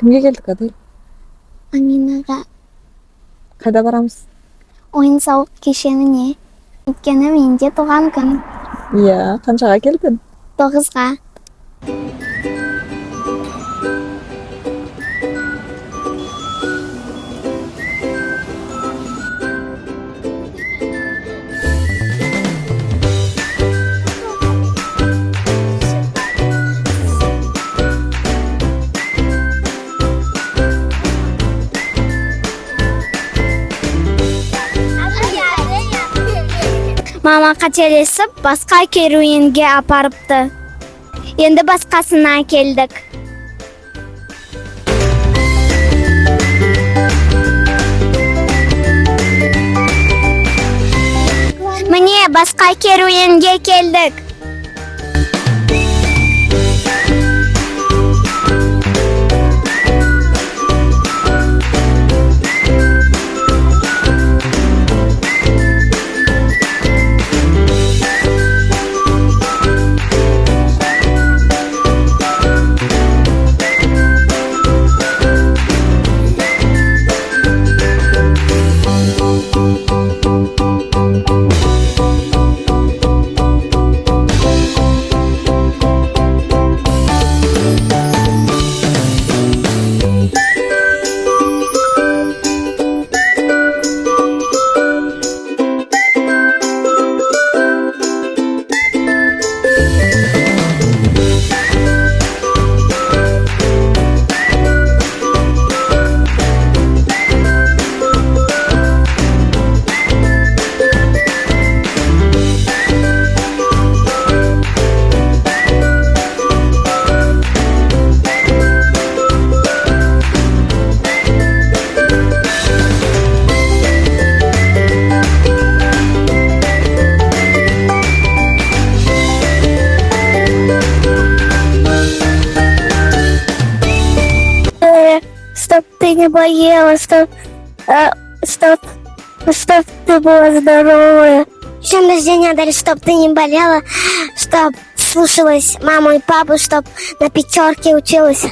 Kimge geldik Adil? Aminaga. Kayda baramız? Oyun сауық кешеніне. Өйткені менде туған күн. Iya, kançaga geldin? 9-ға. Мама қателесіп, басқа керуенге апарыпты. Енді басқасына келдік. Міне, басқа керуенге келдік. Чтоб ты не болела, чтоб ты была здоровая. С днем рождения, Адель, чтоб ты не болела, чтоб слушалась маму и папу, чтоб на 5 училась.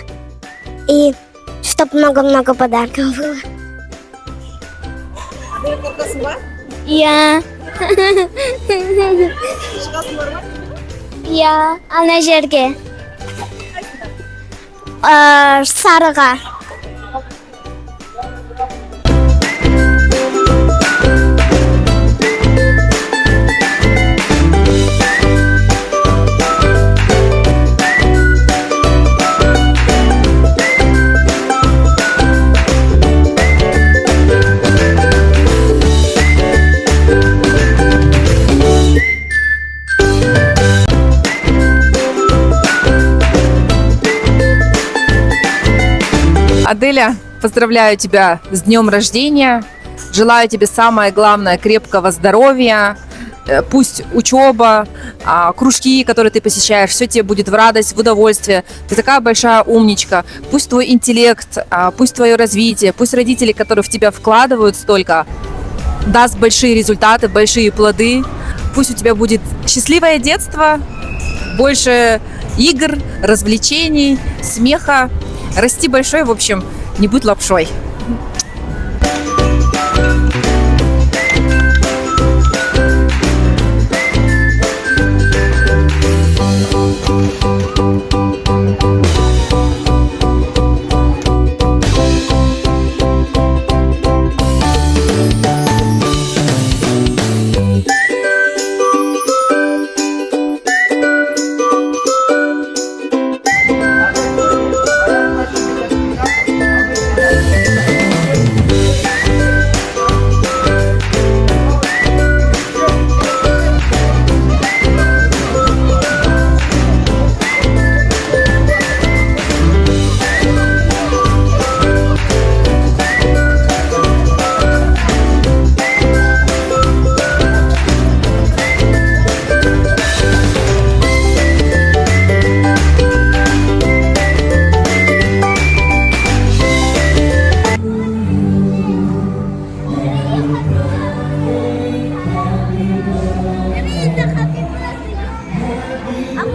И чтоб много-много подарков было. Я. Я. Ана жерге. Сарыға. Аделя, поздравляю тебя с днем рождения. Желаю тебе самое главное крепкого здоровья. Пусть учеба, кружки, которые ты посещаешь, все тебе будет в радость, в удовольствие. Ты такая большая умничка. Пусть твой интеллект, пусть твое развитие, пусть родители, которые в тебя вкладывают столько, даст большие результаты, большие плоды. Пусть у тебя будет счастливое детство, больше игр, развлечений, смеха. Расти большой, в общем, не будь лапшой. Aku